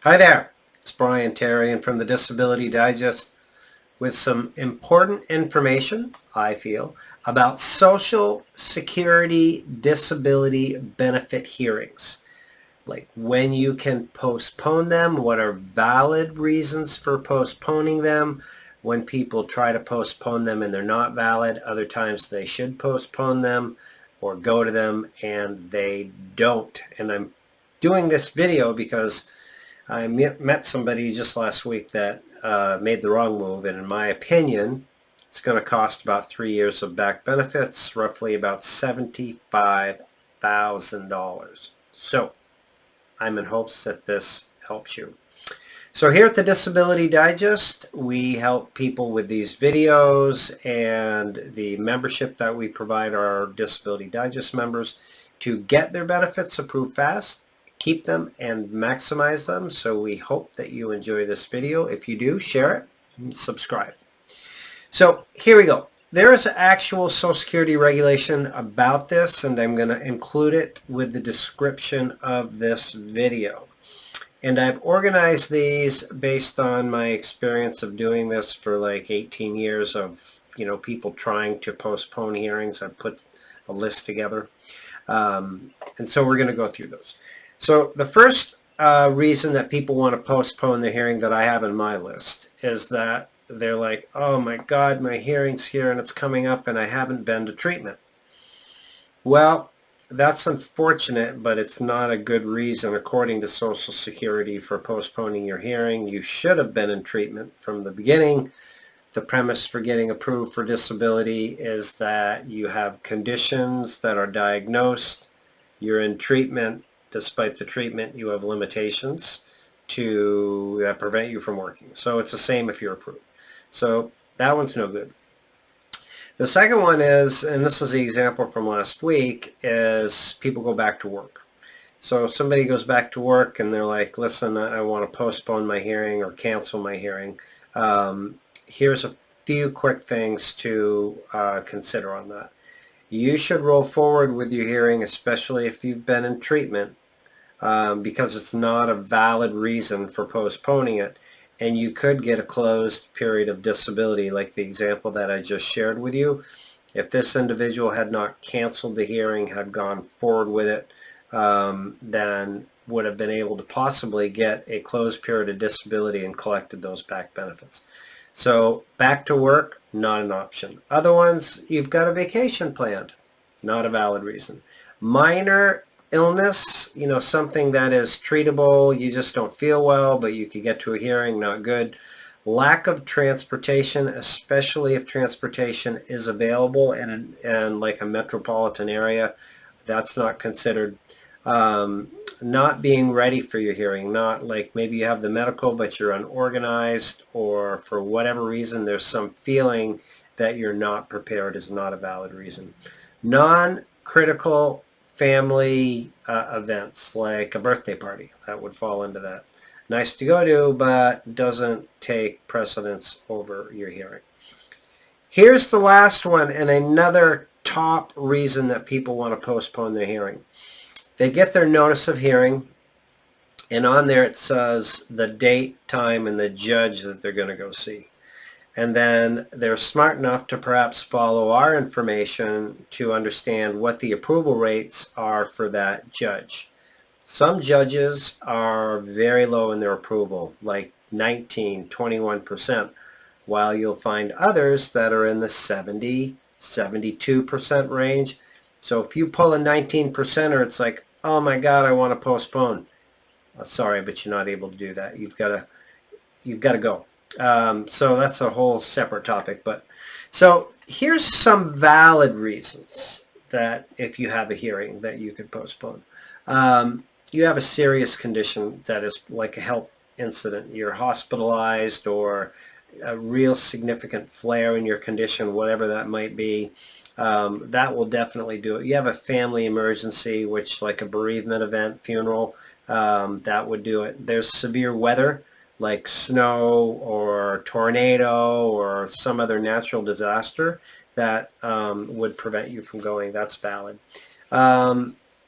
Hi there, it's Brian Terrian from the Disability Digest with some important information, I feel, about Social Security disability benefit hearings. Like when you can postpone them, what are valid reasons for postponing them, when people try to postpone them and they're not valid, other times they should postpone them or go to them and they don't. And I'm doing this video because I met somebody just last week that made the wrong move, and in my opinion, it's going to cost about 3 years of back benefits, roughly about $75,000. So I'm in hopes that this helps you. So here at the Disability Digest, we help people with these videos and the membership that we provide our Disability Digest members to get their benefits approved fast, keep them, and maximize them. So we hope that you enjoy this video. If you do, share it and subscribe. So here we go. There is an actual Social Security regulation about this, and I'm going to include it with the description of this video. And I've organized these based on my experience of doing this for like 18 years of, people trying to postpone hearings. I put a list together. And so we're going to go through those. So the first reason that people want to postpone the hearing that I have in my list is that they're like, oh my God, my hearing's here and it's coming up and I haven't been to treatment. Well, that's unfortunate, but it's not a good reason according to Social Security for postponing your hearing. You should have been in treatment from the beginning. The premise for getting approved for disability is that you have conditions that are diagnosed, you're in treatment. Despite the treatment, you have limitations to prevent you from working. So it's the same if you're approved. So that one's no good. The second one is, and this is the example from last week, is people go back to work. So somebody goes back to work and they're like, listen, I want to postpone my hearing or cancel my hearing. Here's a few quick things to consider on that. You should roll forward with your hearing, especially if you've been in treatment, because it's not a valid reason for postponing it. And you could get a closed period of disability, like the example that I just shared with you. If this individual had not canceled the hearing, had gone forward with it, then would have been able to possibly get a closed period of disability and collected those back benefits. So back to work, not an option. Other ones, you've got a vacation planned, not a valid reason. Minor illness, something that is treatable, you just don't feel well, but you could get to a hearing, not good. Lack of transportation, especially if transportation is available in like a metropolitan area, that's not considered. Not being ready for your hearing, not like maybe you have the medical but you're unorganized, or for whatever reason there's some feeling that you're not prepared, is not a valid reason. Non-critical family events like a birthday party, that would fall into that. Nice to go to, but doesn't take precedence over your hearing. Here's the last one, and another top reason that people want to postpone their hearing. They get their notice of hearing, and on there it says the date, time, and the judge that they're going to go see. And then they're smart enough to perhaps follow our information to understand what the approval rates are for that judge. Some judges are very low in their approval, like 19, 21%, while you'll find others that are in the 70, 72% range. So if you pull a 19%er, it's like, oh my God, I want to postpone. Sorry, but you're not able to do that. You've got to go. So that's a whole separate topic. But so here's some valid reasons that if you have a hearing that you could postpone. You have a serious condition that is like a health incident. You're hospitalized, or a real significant flare in your condition, whatever that might be. That will definitely do it. You have a family emergency, which like a bereavement event, funeral, that would do it. There's severe weather like snow or tornado or some other natural disaster that would prevent you from going. That's valid.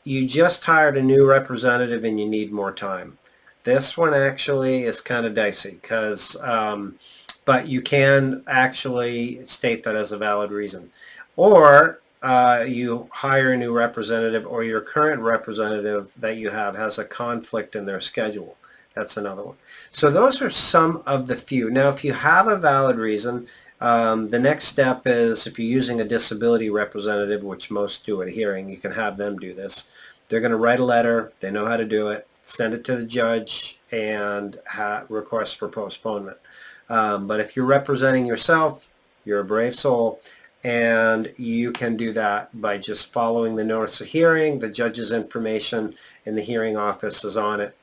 You just hired a new representative and you need more time. This one actually is kind of dicey because, but you can actually state that as a valid reason. Or you hire a new representative, or your current representative that you have has a conflict in their schedule. That's another one. So those are some of the few. Now, if you have a valid reason, the next step is, if you're using a disability representative, which most do at a hearing, you can have them do this. They're going to write a letter. They know how to do it. Send it to the judge and request for postponement. But if you're representing yourself, you're a brave soul, and you can do that by just following the notice of hearing, the judge's information, and the hearing office is on it,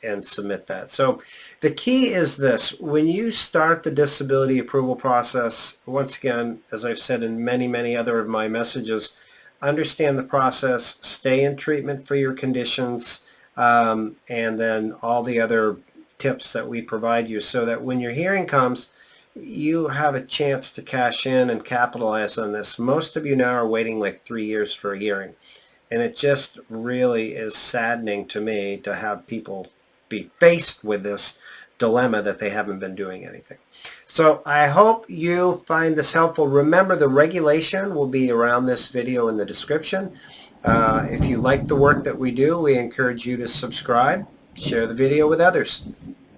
and submit that. So the key is this: when you start the disability approval process, once again, as I've said in many, many other of my messages, understand the process, stay in treatment for your conditions, and then all the other tips that we provide you, so that when your hearing comes, you have a chance to cash in and capitalize on this. Most of you now are waiting like 3 years for a hearing, and it just really is saddening to me to have people be faced with this dilemma that they haven't been doing anything. So I hope you find this helpful. Remember, the regulation will be around this video in the description. If you like the work that we do, we encourage you to subscribe, share the video with others.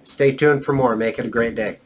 Stay tuned for more. Make it a great day.